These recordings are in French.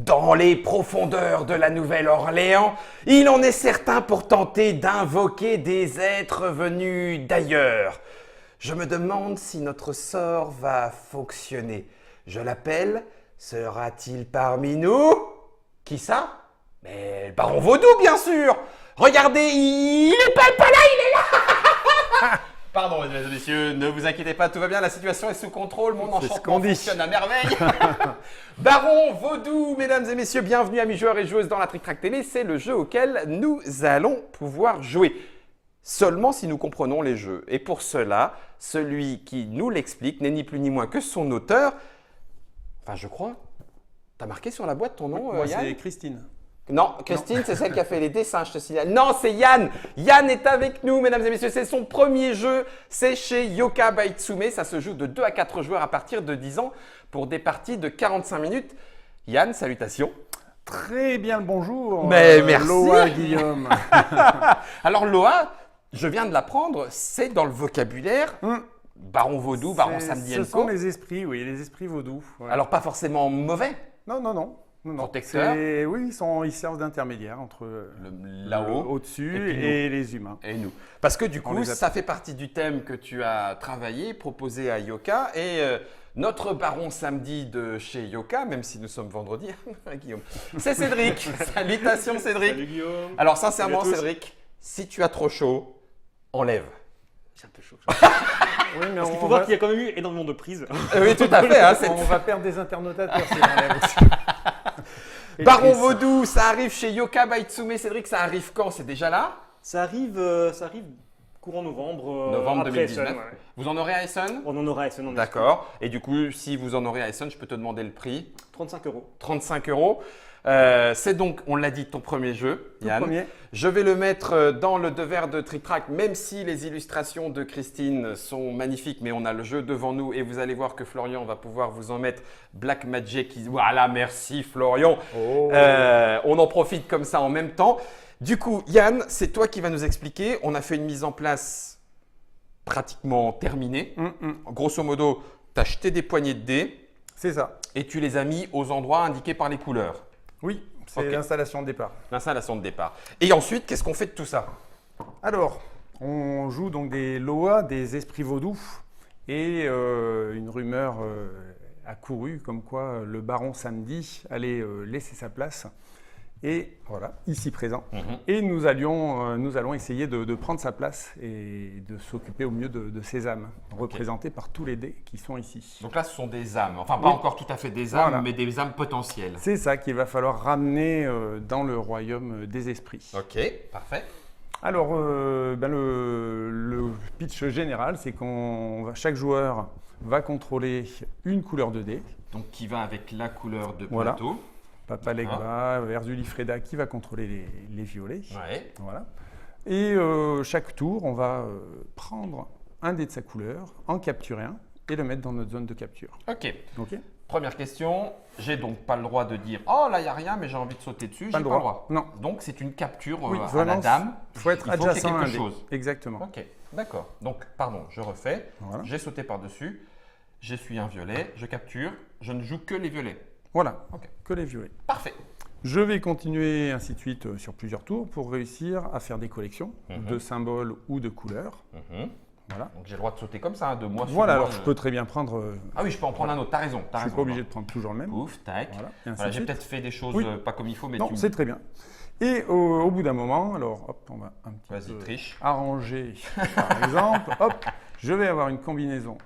Dans les profondeurs de la Nouvelle-Orléans, il en est certain pour tenter d'invoquer des êtres venus d'ailleurs. Je me demande si notre sort va fonctionner. Je l'appelle, sera-t-il parmi nous? Qui ça? Mais le baron Vaudou, bien sûr! Regardez, il est pas là, il est là! Pardon, mesdames et messieurs, ne vous inquiétez pas, tout va bien, la situation est sous contrôle, mon enchantement fonctionne à merveille. Baron Vaudou, mesdames et messieurs, bienvenue amis joueurs et joueuses dans la Trick Track Télé, c'est le jeu auquel nous allons pouvoir jouer. Seulement si nous comprenons les jeux. Et pour cela, celui qui nous l'explique n'est ni plus ni moins que son auteur. Enfin, je crois. T'as marqué sur la boîte ton nom, Moi, Yann? c'est Christine. Non, Christine, c'est celle qui a fait les dessins, je te signale. Non, c'est Yann. Yann est avec nous, mesdames et messieurs. C'est son premier jeu. C'est chez Yoka by Tsume. Ça se joue de 2 à 4 joueurs à partir de 10 ans pour des parties de 45 minutes. Yann, salutations. Très bien le bonjour. Mais merci. Loa Guillaume. Alors, Loa, je viens de l'apprendre, c'est dans le vocabulaire. Baron Vaudou, Baron Samedi Ce & sont Co. les esprits, oui, les esprits vaudous. Ouais. Alors, pas forcément mauvais. Non. Protecteur. Oui, ils servent d'intermédiaire entre là-haut, au-dessus et puis et les humains. Et nous. Parce que du coup, les ça fait partie du thème que tu as travaillé, proposé à Yoka. Et notre baron samedi de chez Yoka, même si nous sommes vendredi, Guillaume, c'est Cédric. Salutations Cédric. Salut Guillaume. Alors sincèrement Salut à tous. Cédric, si tu as trop chaud, enlève. C'est un peu chaud. Oui, mais Parce qu'il faut voir qu'il y a quand même eu énormément de prises. Oui, tout à fait. Hein, c'est- on va perdre des internautateurs si on enlève aussi. Et Baron Chris. Vaudou, ça arrive chez Yoka by Tsume. Cédric, ça arrive quand? C'est déjà là? Ça arrive courant novembre. Novembre après 2019. Essen, ouais. Vous en aurez à Essen? On en aura à Essen. D'accord. Et du coup, si vous en aurez à Essen, je peux te demander le prix. 35 €. 35 €. C'est donc, on l'a dit, ton premier jeu, Tout Yann. premier. Je vais le mettre dans le devers de Trick Track, même si les illustrations de Christine sont magnifiques, mais on a le jeu devant nous et vous allez voir que Florian va pouvoir vous en mettre Black Magic. Voilà, merci Florian. Oh. On en profite comme ça en même temps. Du coup, Yann, c'est toi qui vas nous expliquer. On a fait une mise en place pratiquement terminée. Grosso modo, tu as jeté des poignées de dés C'est ça. et tu les as mis aux endroits indiqués par les couleurs. Oui, c'est Ok. l'installation de départ. L'installation de départ. Et ensuite, qu'est-ce qu'on fait de tout ça? Alors, on joue donc des Loa, des esprits vaudous, et une rumeur a couru comme quoi le baron samedi allait laisser sa place. Et voilà, ici présent. Et nous allons essayer de prendre sa place et de s'occuper au mieux de ces âmes, représentées par tous les dés qui sont ici. Donc là, ce sont des âmes. Enfin, pas Oui. encore tout à fait des âmes, Voilà. mais des âmes potentielles. C'est ça qu'il va falloir ramener dans le royaume des esprits. Ok, parfait. Alors, le pitch général, c'est chaque joueur va contrôler une couleur de dés. Donc, qui va avec la couleur de Voilà. plateau. Papa Legba, Verzuli Freda qui va contrôler les violets. Ouais. Voilà. Et chaque tour, on va prendre un dé de sa couleur, en capturer un et le mettre dans notre zone de capture. Ok. Ok. Première question. J'ai donc pas le droit de dire « Oh, là, il n'y a rien, mais j'ai envie de sauter dessus. » J'ai pas le droit. Non. Donc, c'est une capture Oui, à la vraiment, dame. Il faut être qu'il y ait adjacent à un quelque dé. chose. Exactement. Ok, d'accord. Donc, pardon, je refais. Voilà. J'ai sauté par-dessus. Je suis un violet. Je capture. Je ne joue que les violets. Voilà. Ok. Que les violets. Parfait. Je vais continuer ainsi de suite sur plusieurs tours pour réussir à faire des collections de symboles ou de couleurs. Voilà. Donc j'ai le droit de sauter comme ça, de moi sur Voilà, moi, alors je peux très bien prendre. Ah oui, je peux en prendre un autre, t'as raison. Je ne suis pas obligé de prendre toujours le même. Ouf, tac. Voilà, et ainsi Voilà, de j'ai suite. peut-être fait des choses Oui. pas comme il faut, mais Non, tu c'est très bien. Et au bout d'un moment, alors hop, on va un petit Vas-y, peu triche. arranger. Par exemple, hop, je vais avoir une combinaison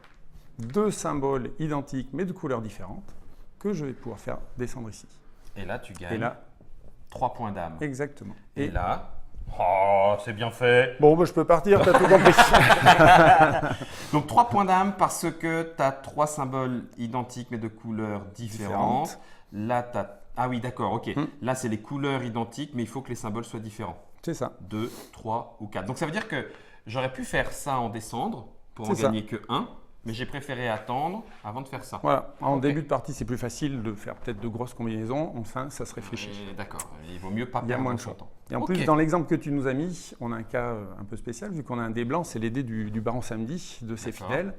de symboles identiques mais de couleurs différentes que je vais pouvoir faire descendre ici. Et là, tu gagnes Et là, 3 points d'âme. exactement. Et là, oh, c'est bien fait. Bon, bah, je peux partir, t'as tout compris. Donc 3 points d'âme parce que tu as 3 symboles identiques mais de couleurs différentes. Là, tu as... Ah oui, d'accord, ok. Là, c'est les couleurs identiques, mais il faut que les symboles soient différents. C'est ça. 2, 3 ou 4. Donc ça veut dire que j'aurais pu faire ça en descendre pour en C'est ça. gagner que 1, mais j'ai préféré attendre avant de faire ça. Voilà. En Ok. début de partie, c'est plus facile de faire peut-être de grosses combinaisons. Enfin, ça se réfléchit. D'accord, il vaut mieux pas Il y a perdre moins de son choix. temps. Et en Ok. plus, dans l'exemple que tu nous as mis, on a un cas un peu spécial, vu qu'on a un dé blanc, c'est les dés du baron samedi, de ses D'accord. fidèles.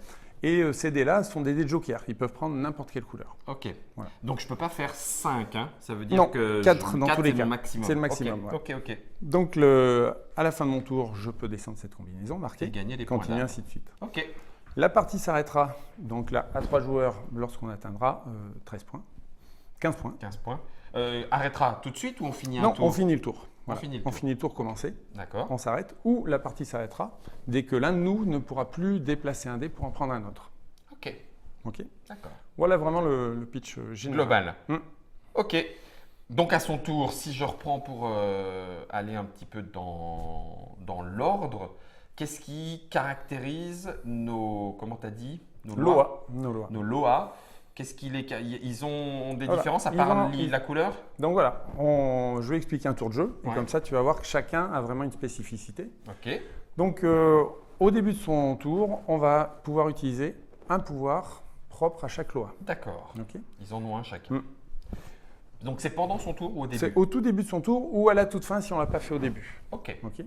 Et ces dés-là sont des dés de joker. Ils peuvent prendre n'importe quelle couleur. Ok. Voilà. Donc je peux pas faire 5, hein. Ça veut dire Non, que 4 dans tous les c'est cas. le maximum. C'est le maximum, Ok, ouais. ok. Donc à la fin de mon tour, je peux descendre cette combinaison, marquer, Et gagner des points continuer d'âme. ainsi de suite. Ok. La partie s'arrêtera donc là à 3 joueurs lorsqu'on atteindra 13 points, 15 points. 15 points. Arrêtera tout de suite ou on finit un Non, tour? on finit le tour. Voilà. finit le On tour. finit le tour commencé, D'accord. on s'arrête ou la partie s'arrêtera dès que l'un de nous ne pourra plus déplacer un dé pour en prendre un autre. Ok. Ok. D'accord. Voilà vraiment le pitch général. Global. Mm. Ok. Donc à son tour, si je reprends pour aller un petit peu dans l'ordre, qu'est-ce qui caractérise nos, comment tu as dit, nos lois? Nos lois. Nos lois. Qu'est-ce qu'il est, ils ont des Voilà. différences à Ils part ont- la couleur? Donc voilà, je vais expliquer un tour de jeu et Ouais. comme ça tu vas voir que chacun a vraiment une spécificité. Ok. Donc au début de son tour, on va pouvoir utiliser un pouvoir propre à chaque loi. D'accord. Ok. Ils en ont un chacun. Mm. Donc c'est pendant son tour ou au début? C'est au tout début de son tour ou à la toute fin si on ne l'a pas fait au début. Ok. Ok.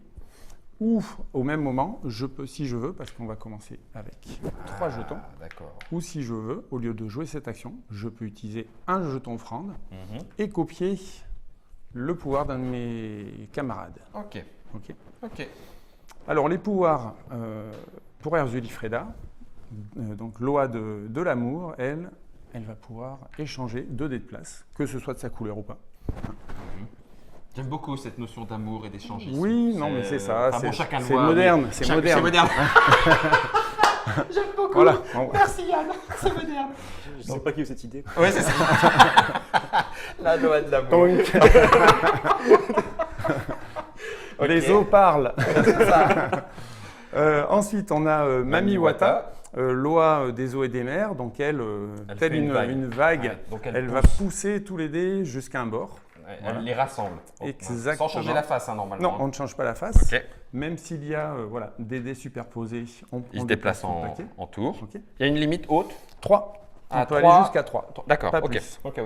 Ou au même moment, je peux, si je veux, parce qu'on va commencer avec 3 jetons, Ah, d'accord. ou si je veux, au lieu de jouer cette action, je peux utiliser un jeton offrande Mhm. et copier le pouvoir d'un de mes camarades. Ok. Ok. Ok. Alors les pouvoirs pour Erzulifreda, donc Loa de l'amour, elle va pouvoir échanger 2 dés de place, que ce soit de sa couleur ou pas. J'aime beaucoup cette notion d'amour et d'échangisme. Oui, non, mais c'est ça. Enfin, bon, chacun le c'est voit, moderne. mais C'est chaque- moderne. C'est moderne. J'aime beaucoup. Voilà. Bon, Merci Yann. C'est moderne. Je sais pas qui a eu cette idée. Oui, c'est ça. La loi de l'amour. donc, les eaux parlent. Ensuite, on a Mami Wata, loi des eaux et des mers. Donc elle telle fait une vague, Ouais, donc elle va pousse. pousser tous les dés jusqu'à un bord. Elle les rassemble. Exactement. Sans changer la face, hein, normalement. Non, on ne change pas la face. Ok. Même s'il y a voilà, des dés superposés, on Il se déplace tout le paquet. en tour. Ok. Il y a une limite haute. 3. On Ah, peut 3. aller jusqu'à 3. D'accord. Pas Ok. plus. Ok.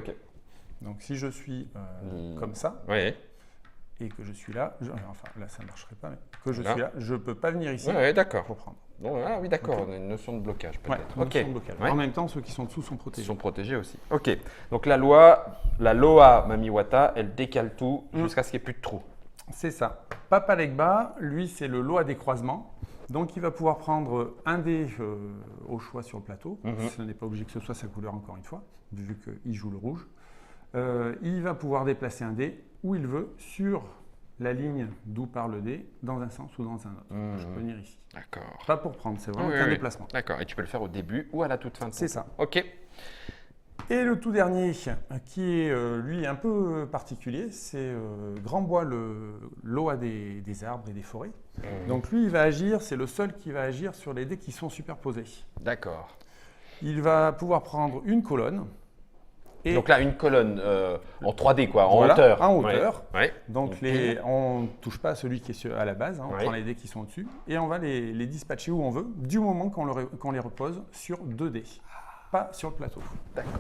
Donc si je suis comme ça Oui. et que je suis là, enfin là ça ne marcherait pas, mais que je Là. suis là, je ne peux pas venir ici Oui, d'accord. pour prendre. Bon, ah, oui, d'accord. Ok. On a une notion de blocage Ouais, peut-être. notion de blocage. Ouais. En même temps, ceux qui sont dessous sont Ils protégés. sont protégés aussi. Ok. Donc la Loa Mamiwata, elle décale tout jusqu'à ce qu'il n'y ait plus de trous. C'est ça. Papa Legba, lui, c'est le Loa des croisements. Donc il va pouvoir prendre un dé au choix sur le plateau. Ce n'est pas obligé que ce soit sa couleur encore une fois, vu qu'il joue le rouge. Il va pouvoir déplacer un dé où il veut sur la ligne d'où part le dé, dans un sens ou dans un autre. Je peux venir ici. D'accord. Pas pour prendre, c'est vraiment Oui, qu'un oui. déplacement. D'accord. Et tu peux le faire au début ou à la toute fin de ton C'est tour. ça. Ok. Et le tout dernier, qui est lui un peu particulier, c'est Grand Bois, le Loa des arbres et des forêts. Donc lui, il va agir, c'est le seul qui va agir sur les dés qui sont superposés. D'accord. Il va pouvoir prendre une colonne. Et Donc là, une colonne en 3D, quoi, en Voilà, hauteur. en hauteur. Ouais. donc on ne touche pas à celui qui est à la base, hein, on Ouais. prend les dés qui sont au-dessus et on va les dispatcher où on veut, du moment qu'on les repose sur 2 dés, pas sur le plateau. D'accord.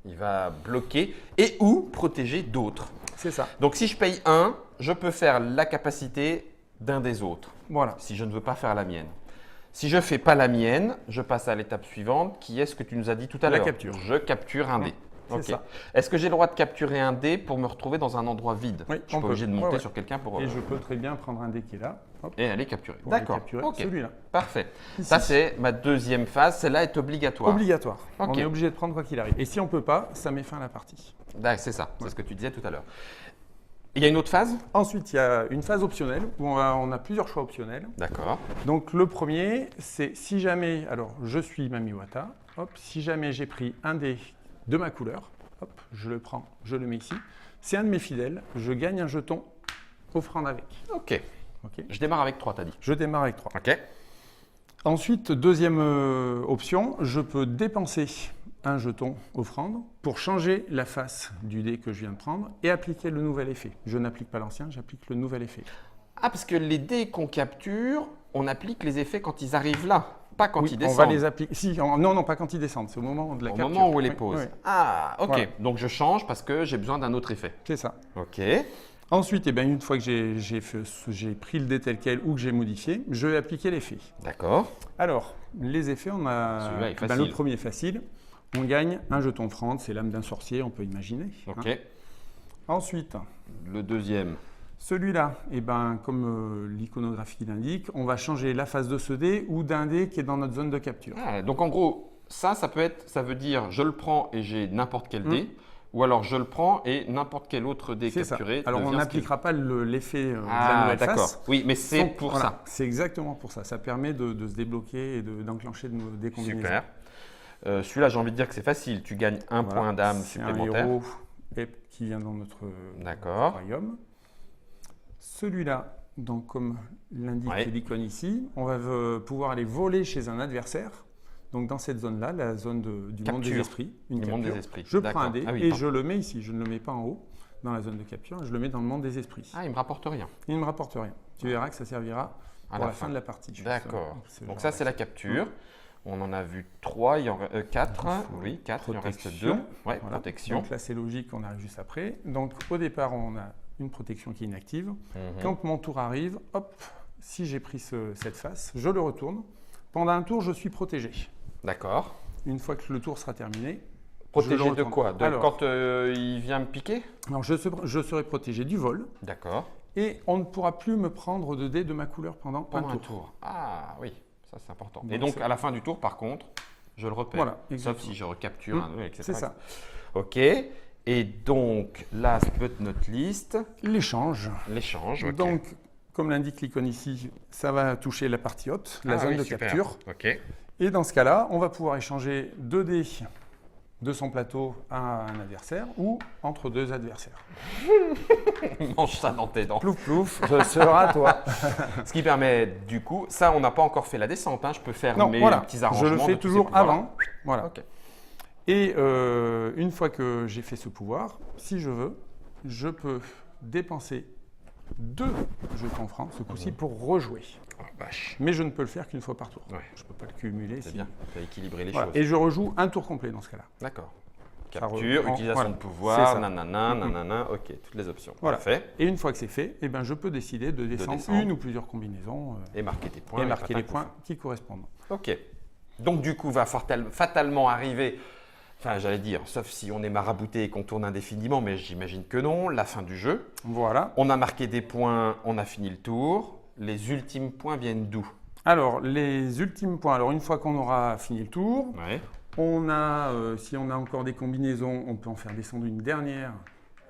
Il va bloquer et ou protéger d'autres. C'est ça. Donc si je paye 1, je peux faire la capacité d'un des autres, Voilà. si je ne veux pas faire la mienne. Si je ne fais pas la mienne, je passe à l'étape suivante, qui est ce que tu nous as dit tout à La l'heure. capture. Je capture un dé. c'est Ok. ça. Est-ce que j'ai le droit de capturer un dé pour me retrouver dans un endroit vide? Oui, Je suis on pas peut. obligé de monter Ouais. sur quelqu'un pour Et je peux très bien prendre un dé qui est là, hop, et aller capturer. pour aller D'accord. capturer Ok. celui-là. Parfait. Ici. Ça, c'est ma deuxième phase. Celle-là est obligatoire. Obligatoire. Ok. On est obligé de prendre quoi qu'il arrive. Et si on ne peut pas, ça met fin à la partie. D'accord, c'est ça. C'est ce que tu disais tout à l'heure. Il y a une autre phase? Ensuite, il y a une phase optionnelle où on a plusieurs choix optionnels. D'accord. Donc le premier, c'est si jamais, alors je suis Mamiwata, hop, si jamais j'ai pris un dé de ma couleur, hop, je le prends, je le mets ici. C'est un de mes fidèles, je gagne un jeton offrande avec. Ok. Ok. Je démarre avec 3, t'as dit. Je démarre avec 3. Ok. Ensuite, deuxième option, je peux dépenser un jeton offrande pour changer la face du dé que je viens de prendre et appliquer le nouvel effet. Je n'applique pas l'ancien, j'applique le nouvel effet. Ah, parce que les dés qu'on capture, on applique les effets quand ils arrivent là, pas quand Oui, ils on descendent. va les appliquer. Si, non, pas quand ils descendent, c'est au moment de la Au capture. moment où on les Oui, pose. oui, Ah, ok. Voilà. Donc je change parce que j'ai besoin d'un autre effet. c'est ça. Ok. Ensuite, eh bien, une fois que j'ai pris le dé tel quel ou que j'ai modifié, je vais appliquer l'effet. D'accord. Alors, les effets, on a Celui-là est ben, facile. le premier est facile. On gagne un jeton offrande, c'est l'âme d'un sorcier, on peut imaginer. Ok. hein. Ensuite, Le deuxième. celui-là, eh ben, comme l'iconographie l'indique, on va changer la face de ce dé ou d'un dé qui est dans notre zone de capture. Ah, donc en gros, ça veut dire je le prends et j'ai n'importe quel dé, ou alors je le prends et n'importe quel autre dé C'est ça. capturé. Alors, on devient ce qu'il- n'appliquera pas l'effet de la Ah, nouvelle d'accord. face. Oui, mais c'est Donc, pour voilà, ça. C'est exactement pour ça. Ça permet de se débloquer et d'enclencher des combinaisons. Super. Celui-là, j'ai envie de dire que c'est facile. Tu gagnes un Voilà. point d'âme C'est un supplémentaire. héros qui vient dans notre D'accord. royaume. Celui-là, donc comme l'indique Ouais. l'icône ici, on va pouvoir aller voler chez un adversaire. Donc dans cette zone-là, la zone du monde des Capture. esprits, une Du monde capture. des esprits. Je D'accord. prends un dé Ah oui, et pardon. je le mets ici. Je ne le mets pas en haut dans la zone de capture, je le mets dans le monde des esprits. Ah, il me rapporte rien. Il ne me rapporte rien. Tu verras que ça servira À pour la fin de la partie. D'accord. Ce Donc genre ça, c'est la d'action. capture. On en a vu 3, 4. Oui, 4, il en reste 2. Protection. Ouais, Voilà. protection. Donc là, c'est logique, on arrive juste après. Donc au départ, on a une protection qui est inactive. Mhm. Quand mon tour arrive, hop, si j'ai pris cette face, je le retourne. Pendant un tour, je suis protégé. D'accord. Une fois que le tour sera terminé, Protégé je le de retourne. quoi Alors, quand il vient me piquer alors, je serai protégé du vol D'accord. et on ne pourra plus me prendre de dés de ma couleur pendant Pendant un un tour. tour. Ah oui, ça c'est important. Donc, Et donc c'est- à la fin du tour, par contre, je le repère. Voilà, Sauf exactement. si je recapture un, etc. C'est ça. Ok. Et donc, last but not least, L'échange. l'échange. ok. Donc, comme l'indique l'icône ici, ça va toucher la partie haute, la Ah zone oui, de super. capture. Ok. Et dans ce cas-là, on va pouvoir échanger 2 dés de son plateau à un adversaire ou entre 2 adversaires. Mange ça dans tes dents. Plouf plouf, ce sera toi. Ce qui permet, du coup, ça, on n'a pas encore fait la descente. hein. Je peux faire Non, mes voilà, petits je arrangements. le de fais tous toujours ces pouvoirs-là. avant. Voilà. Ok. Et une fois que j'ai fait ce pouvoir, si je veux, je peux dépenser 2 jetons francs, ce coup-ci, pour rejouer. Oh, vache. Mais je ne peux le faire qu'une fois par tour. Ouais. Je ne peux pas le cumuler. C'est si- bien. Tu as équilibré les Voilà. choses. Et je rejoue un tour complet dans ce cas-là. D'accord. Ça Capture, reprend- utilisation voilà. de C'est pouvoir, ça. nanana, nanana. Ok, toutes les options. Voilà. Parfait. Et une fois que c'est fait, eh ben, je peux décider de descendre descendre. une ou plusieurs combinaisons Et marquer tes points. et marquer les patin, points qui correspondent. Ok. Donc du coup, va fatalement arriver, enfin j'allais dire, sauf si on est marabouté et qu'on tourne indéfiniment, mais j'imagine que non, la fin du jeu. Voilà. On a marqué des points, on a fini le tour. Les ultimes points viennent d'où? Alors, les ultimes points. Alors, une fois qu'on aura fini le tour, Ouais. on a, si on a encore des combinaisons, on peut en faire descendre une dernière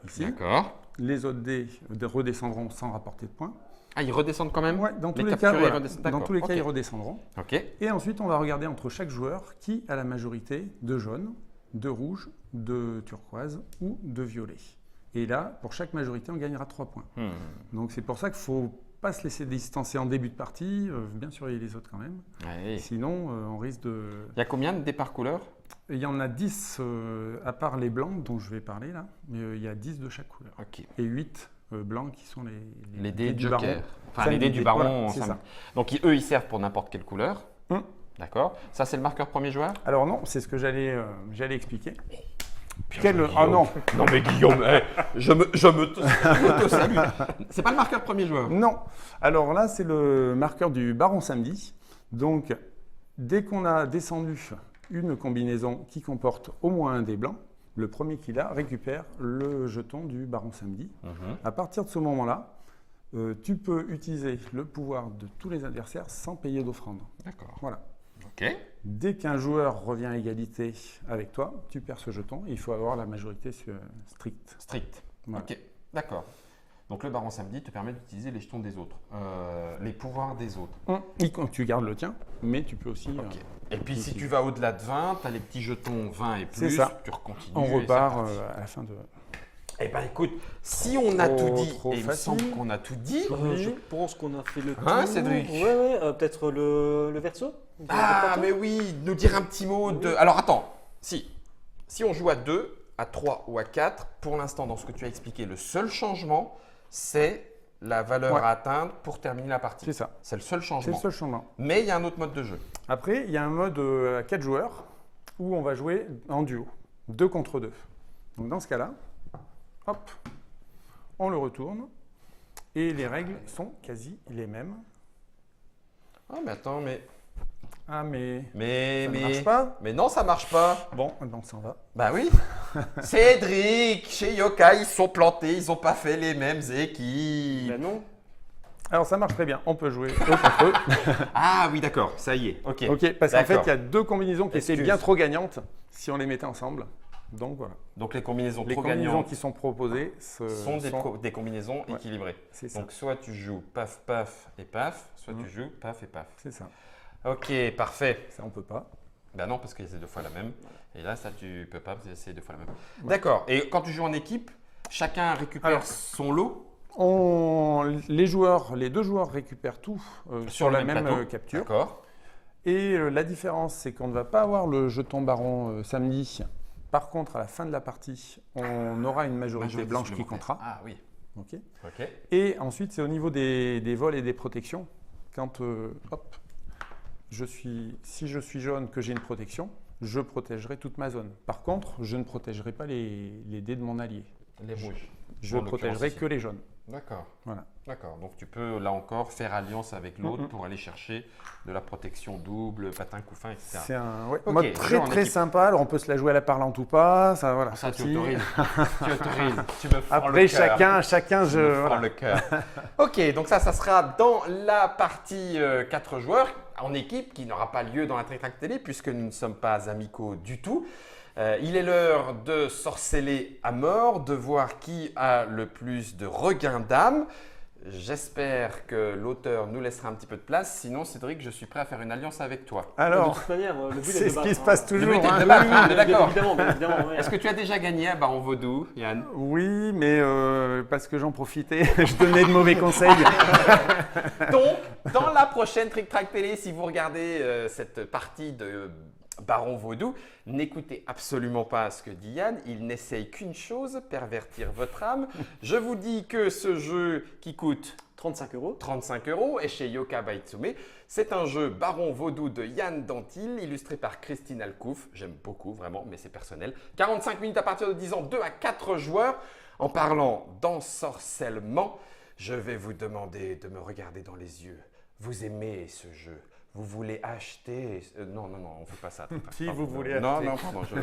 ici. D'accord. Les autres dés redescendront sans rapporter de points. Ah, ils redescendent quand même? Ouais, dans tous Les les cas, capturés voilà. redescendent. Dans D'accord, tous les cas, ok. ils redescendront. Ok. Et ensuite, on va regarder entre chaque joueur qui a la majorité de jaune, de rouge, de turquoise ou de violet. Et là, pour chaque majorité, on gagnera 3 points. Donc c'est pour ça qu'il ne faut pas se laisser distancer en début de partie, bien surveiller les autres quand même. Ouais. Sinon, on risque de... Il y a combien de départs couleurs? Il y en a 10, à part les blancs dont je vais parler là, mais il y a 10 de chaque couleur. Ok. Et 8 blancs qui sont Les dés du Joker. baron. Enfin, Ça, les dés du baron. voilà, c'est ça- ça. Donc eux, ils servent pour n'importe quelle couleur. Hum. D'accord. Ça, c'est le marqueur premier joueur? Alors non, c'est ce que j'allais expliquer. Bien joué, Ah non, Non mais Guillaume, je me salue. C'est pas le marqueur premier joueur. non. Alors là, c'est le marqueur du baron samedi. Donc, dès qu'on a descendu une combinaison qui comporte au moins un dé blanc, le premier qui l'a récupère le jeton du baron samedi. À partir de ce moment-là, tu peux utiliser le pouvoir de tous les adversaires sans payer d'offrande. D'accord. Voilà. Ok. Dès qu'un joueur revient à égalité avec toi, tu perds ce jeton. Il faut avoir la majorité stricte. Strict. Voilà. Ok. D'accord. Donc le baron samedi te permet d'utiliser les jetons des autres, les pouvoirs des autres. Tu gardes le tien, mais tu peux aussi... Ok. Et puis si tu vas au-delà de 20, tu as les petits jetons 20 et C'est plus, ça. tu recontinues. on et c'est repart parti. à la fin de... Eh ben écoute, si on a tout dit, trop et il me facile. semble qu'on a tout dit. Je pense qu'on a fait le tour. Hein, Cédric? Ouais, peut-être le verso. Ah, mais oui, nous dire un petit mot de... Alors attends, si on joue à 2, à 3 ou à 4, pour l'instant, dans ce que tu as expliqué, le seul changement, c'est la valeur Ouais. à atteindre pour terminer la partie. C'est ça. C'est le seul C'est changement. le seul changement. Mais il y a un autre mode de jeu. Après, il y a un mode à 4 joueurs où on va jouer en duo, 2 contre 2. Donc dans ce cas-là, hop, on le retourne et les règles sont quasi les mêmes. Ah, mais attends, mais Ah mais mais ça ne mais marche pas. mais non, ça marche pas. Bon, eh ben, on s'en va. Bah oui. Cédric, chez Yokai, ils sont plantés, ils ont pas fait les mêmes équipes. Ben non. Alors ça marche très bien, on peut jouer eux contre eux. Ah oui, d'accord, ça y est. Ok. Ok, parce qu'en fait D'accord. il y a deux combinaisons qui étaient Excuse. bien trop gagnantes si on les mettait ensemble. Donc voilà. Donc les combinaisons Les trop combinaisons gagnantes qui sont proposées sont des combinaisons Ouais. équilibrées. C'est ça. Donc soit tu joues paf paf et paf, soit tu joues paf et paf. C'est ça. Ok, parfait. Ça on peut pas. Ben non, parce que c'est deux fois la même. Et là, ça, tu peux pas, parce que c'est deux fois la même. D'accord. Et quand tu joues en équipe, chacun récupère Alors, son lot Les deux joueurs récupèrent tout sur le la même plateau. capture. D'accord. Et la différence, c'est qu'on ne va pas avoir le jeton baron samedi. Par contre, à la fin de la partie, on aura une majorité blanche qui supplémentaire. comptera. Ah oui. Ok. Ok. Et ensuite, c'est au niveau des vols et des protections. Quand si je suis jaune, que j'ai une protection, je protégerai toute ma zone. Par contre, je ne protégerai pas les dés de mon allié. Les rouges. Je En l'occurrence protégerai ici. que les jaunes. D'accord. Voilà. D'accord. Donc tu peux là encore faire alliance avec l'autre pour aller chercher de la protection double, patin, couffin, etc. C'est un Ok, mode jeu très en très équipe. sympa. Alors on peut se la jouer à la parlante ou pas. Ça, voilà. Ça, tu aussi. autorises. Tu autorises. Tu me fends Après le cœur. chacun, Je me fends voilà. le cœur. Ok, donc ça sera dans la partie 4 joueurs en équipe qui n'aura pas lieu dans la Trick Track Télé puisque nous ne sommes pas amicaux du tout. Il est l'heure de sorceller à mort, de voir qui a le plus de regain d'âme. J'espère que l'auteur nous laissera un petit peu de place. Sinon, Cédric, je suis prêt à faire une alliance avec toi. De Alors, toute manière, le but est c'est de ce battre, qui se hein. passe toujours. Le but est hein. de battre, on est Bien d'accord. évidemment, bien évidemment. ouais. Est-ce que tu as déjà gagné à Baron Vaudou, Yann? Oui, mais parce que j'en profitais, je donnais de mauvais conseils. Donc, dans la prochaine Trick Track Télé, si vous regardez cette partie de Baron Vaudou, n'écoutez absolument pas ce que dit Yann. Il n'essaye qu'une chose, pervertir votre âme. Je vous dis que ce jeu qui coûte 35 € 35 € est chez Yoka Baitsume. C'est un jeu Baron Vaudou de Yann Dantil, illustré par Christine Alcouf. J'aime beaucoup, vraiment, mais c'est personnel. 45 minutes à partir de 10 ans, 2 à 4 joueurs. En parlant d'ensorcellement, je vais vous demander de me regarder dans les yeux. Vous aimez ce jeu. Vous voulez acheter… non, non, non, on ne fait pas ça. Si Pardon, vous voulez non, acheter. non, pardon, je…